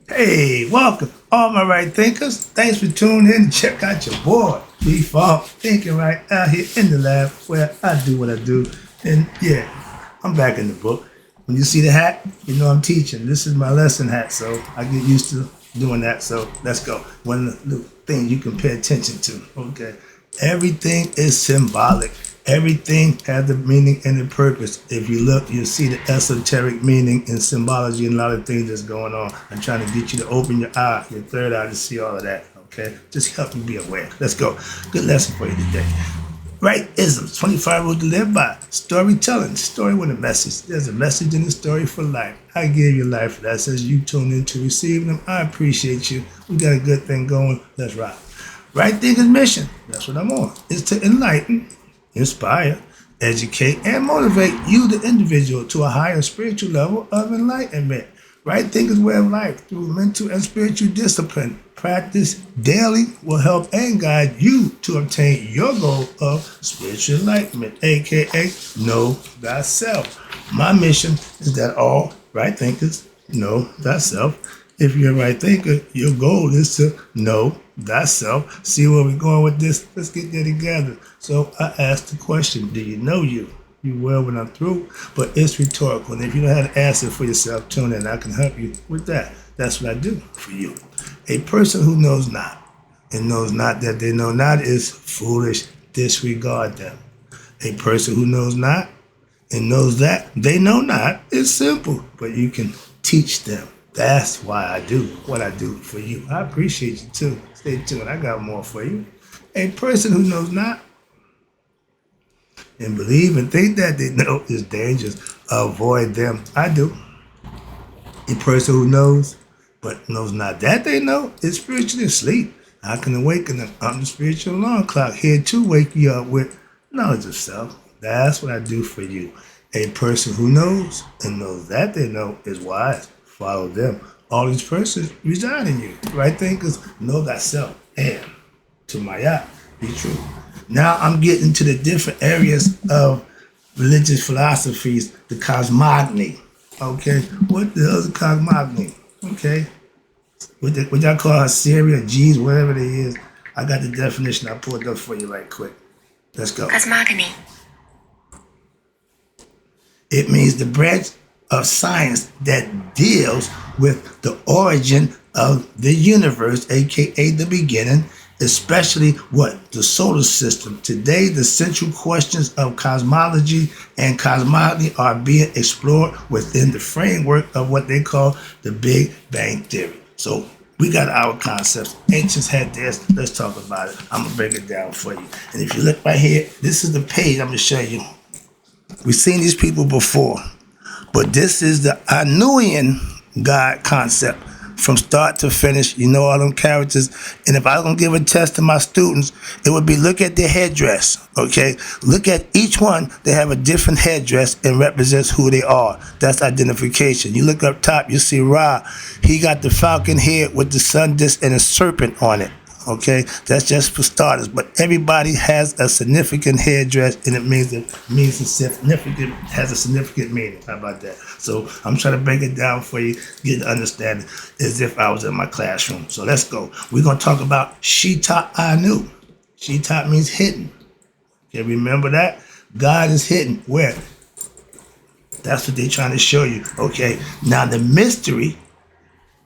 Hey, welcome, all my right thinkers. Thanks for tuning in. Check out your boy, B-Funk, thinking right out here in the lab where I do what I do. And yeah, I'm back in the book. When you see the hat, you know I'm teaching. This is my lesson hat, so I get used to doing that. So let's go. One of the things you can pay attention to. Okay, everything is symbolic. Everything has a meaning and a purpose. If you look, you'll see the esoteric meaning and symbology and a lot of things that's going on. I'm trying to get you to open your eye, your third eye, to see all of that. Okay, just help you be aware. Let's go. Good lesson for you today. Right isms, 25 rules to live by. Storytelling, story with a message. There's a message in the story for life. I give you life lessons. You tune in to receive them. I appreciate you. We got a good thing going. Let's rock. Right thinker's mission, that's what I'm on, is to enlighten, inspire, educate, and motivate you, the individual, to a higher spiritual level of enlightenment. Right thinker's way of life through mental and spiritual discipline. Practice daily will help and guide you to obtain your goal of spiritual enlightenment, aka know thyself. My mission is that all right thinkers know thyself. If you're a right thinker, your goal is to know thyself. See where we're going with this? Let's get there together. So I asked the question, do you know you? You will when I'm through, but it's rhetorical. And if you don't have an answer for yourself, tune in. I can help you with that. That's what I do for you. A person who knows not and knows not that they know not is foolish. Disregard them. A person who knows not and knows that they know not is simple, but you can teach them. That's why I do what I do for you. I appreciate you too. Stay tuned. I got more for you. A person who knows not and believe and think that they know is dangerous. Avoid them. I do. A person who knows but knows not that they know is spiritually asleep. I can awaken them. I'm the spiritual alarm clock here to wake you up with knowledge of self. That's what I do for you. A person who knows and knows that they know is wise. Follow them. All these persons reside in you. Right thinkers know thyself and to Maya be true. Now I'm getting to the different areas of religious philosophies, the cosmogony. Okay, what the hell is a cosmogony? Okay, what y'all call her Siri or G's, whatever it is. I got the definition. I pulled it up for you right quick. Let's go. Cosmogony. It means the branch of science that deals with the origin of the universe, aka the beginning, especially what the solar system. Today, the central questions of cosmology and cosmogony are being explored within the framework of what they call the Big Bang Theory. So we got our concepts. Ancients had theirs. Let's talk about it. I'm gonna break it down for you. And if you look right here, this is the page I'm gonna show you. We've seen these people before, but this is the Anunian God concept from start to finish. You know all them characters. And if I was going to give a test to my students, it would be look at their headdress, okay? Look at each one. They have a different headdress and represents who they are. That's identification. You look up top, you see Ra. He got the falcon head with the sun disk and a serpent on it. Okay, that's just for starters. But everybody has a significant headdress, and it means a significant has a significant meaning. How about that? So I'm trying to break it down for you, get to understand it as if I was in my classroom. So let's go. We're gonna talk about Shetaut Anu. Shetaut means hidden. Okay, remember that? God is hidden. Where? That's what they're trying to show you. Okay, now the mystery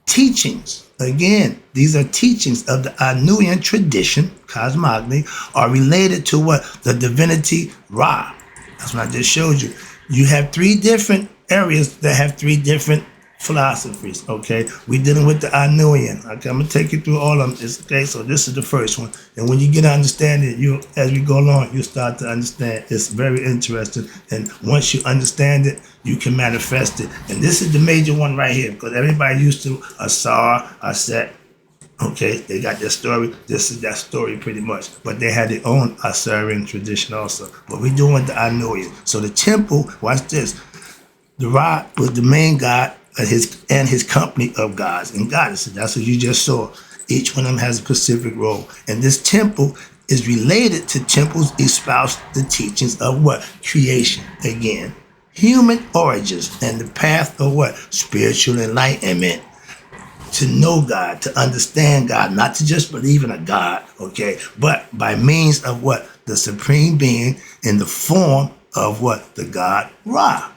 teachings. Again, these are teachings of the Anunian tradition, cosmogony, are related to what? The divinity Ra. That's what I just showed you. You have three different areas that have three different philosophies, okay? We're dealing with the Anunian. Okay, I'm going to take you through all of them. Okay, so this is the first one. And when you get to understand it, as we go along, you start to understand. It's very interesting. And once you understand it, you can manifest it. And this is the major one right here, because everybody used to Asar, Aset. Okay, they got their story. This is that story pretty much. But they had their own Assyrian tradition also. But we're doing the Anunian. So the temple, watch this. The Ra was the main god of his company of gods and goddesses. That's what you just saw. Each one of them has a specific role. And this temple is related to temples espouse the teachings of what? Creation. Again, human origins and the path of what? Spiritual enlightenment. to know God, to understand God, not to just believe in a God, okay, but by means of what? The supreme being in the form of what? The God Ra.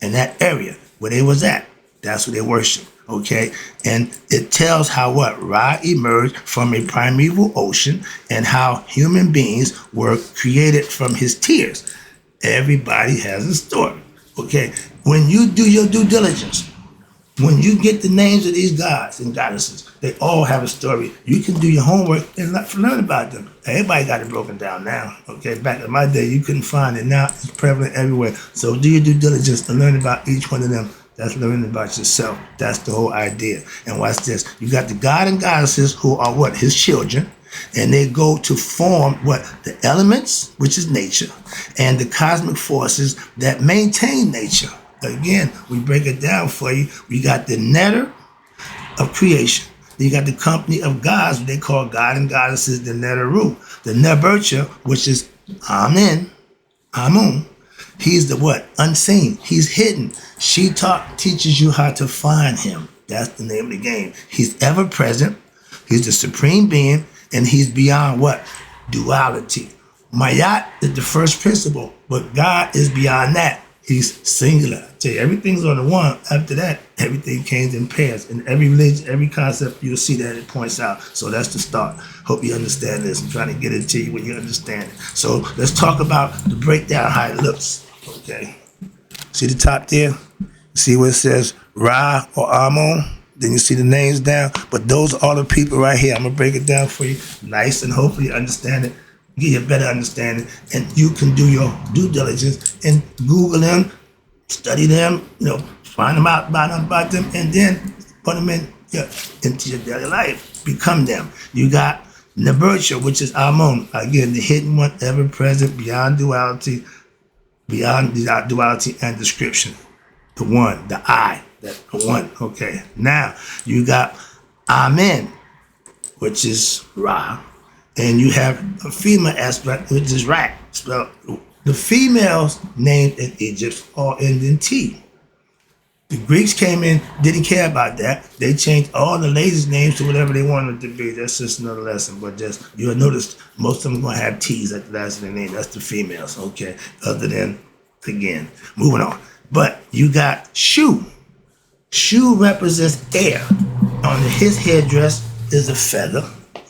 In that area where they was at. That's what they worship. Okay. And it tells how what? Ra emerged from a primeval ocean and how human beings were created from his tears. Everybody has a story. Okay. When you do your due diligence, when you get the names of these gods and goddesses, they all have a story. You can do your homework and learn about them. Everybody got it broken down now. Okay, back in my day, you couldn't find it. Now it's prevalent everywhere. So do your due diligence and learn about each one of them. That's learning about yourself. That's the whole idea. And watch this. You got the god and goddesses who are what? His children. And they go to form what? The elements, which is nature, and the cosmic forces that maintain nature. Again, we break it down for you. We got the netter of creation. Then you got the company of gods, what they call god and goddesses, the neteru. The nebercha, which is Amun. He's the what? Unseen. He's hidden. Shetaut teaches you how to find him. That's the name of the game. He's ever present. He's the supreme being, and he's beyond what? Duality. Mayat is the first principle, but God is beyond that. He's singular. I tell you, everything's on the one. After that, everything came in pairs. In every religion, every concept, you'll see that it points out. So that's the start. Hope you understand this. I'm trying to get it to you when you understand it. So let's talk about the breakdown, how it looks. Okay. See the top there? See where it says Ra or Amun? Then you see the names down. But those are all the people right here. I'm going to break it down for you nice and hopefully you understand it. Get you a better understanding, and you can do your due diligence and Google them, study them, find them out about them, and then put them into your daily life. Become them. You got Nebercha, which is Amun. Again, the hidden one, ever present, beyond duality and description. The one, the I, that the one. Okay. Now you got Amen, which is Ra. And you have a female aspect, which is Rat. Spelled, the females named in Egypt all end in T. The Greeks came in, didn't care about that. They changed all the ladies' names to whatever they wanted to be. That's just another lesson. But just, you'll notice most of them are going to have T's at the last of their name. That's the females, okay? Other than, again, moving on. But you got Shu. Shu represents air. On his headdress is a feather,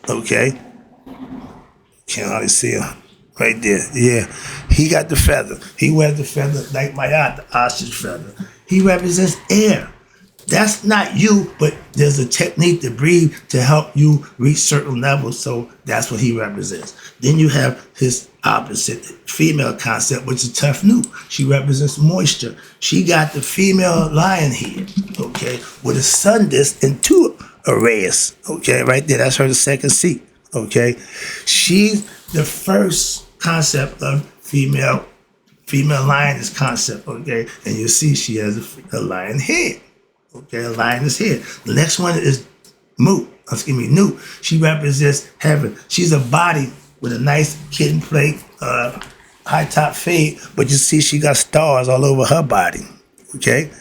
okay? Can't hardly see her right there. Yeah, he got the feather. He wears the feather like Mayat, the ostrich feather. He represents air. That's not you, but there's a technique to breathe to help you reach certain levels. So that's what he represents. Then you have his opposite female concept, which is Tefnut. She represents moisture. She got the female lion head, okay, with a sun disk and two arrays, okay, right there. That's her second seat. Okay, she's the first concept of female lioness concept. Okay, and you see she has a lion head. Okay, a lioness head. The next one is Nut. She represents heaven. She's a body with a nice kitten plate, high top fade, but you see she got stars all over her body. Okay,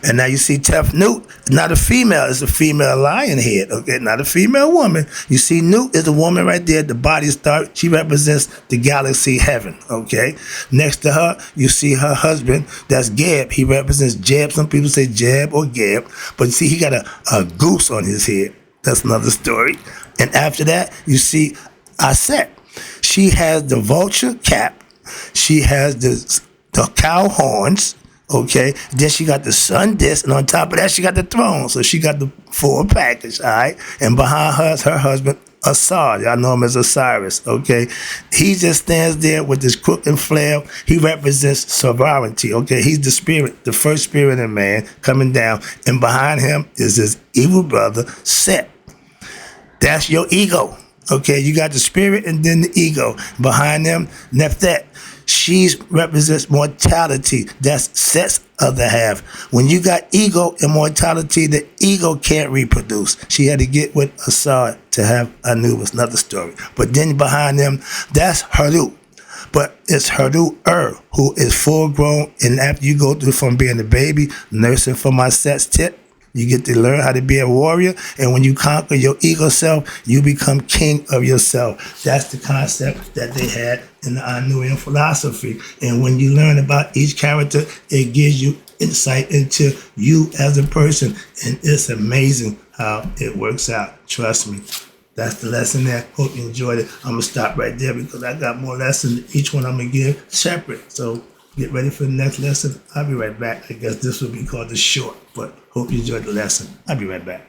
and now you see Tefnut, not a female, it's a female lion head, okay, not a female woman. You see Nut is a woman right there, the body star, she represents the galaxy heaven, okay. Next to her, you see her husband, that's Geb, he represents Jeb, some people say Jeb or Geb, but you see he got a goose on his head, that's another story. And after that, you see Aset, she has the vulture cap, she has the cow horns, okay, then she got the sun disk, and on top of that, she got the throne. So she got the full package, all right? And behind her is her husband, Asar. Y'all know him as Osiris, okay? He just stands there with this crook and flail. He represents sovereignty, okay? He's the spirit, the first spirit in man coming down. And behind him is his evil brother, Set. That's your ego, okay? You got the spirit and then the ego. Behind them, Nephet. She represents mortality. That's Set's other half. When you got ego and mortality, the ego can't reproduce. She had to get with Asar to have Anubis, another story. But then behind them, that's Heru. But it's Heru who is full grown, and after you go through from being a baby, nursing from my Set's tip, You get to learn how to be a warrior. And when you conquer your ego self, you become king of yourself. That's the concept that they had in the Anunian philosophy. And when you learn about each character, it gives you insight into you as a person. And it's amazing how it works out. Trust me. That's the lesson there. Hope you enjoyed it. I'm going to stop right there because I got more lessons. Each one I'm going to give separate. So get ready for the next lesson. I'll be right back. I guess this will be called the short, but hope you enjoyed the lesson. I'll be right back.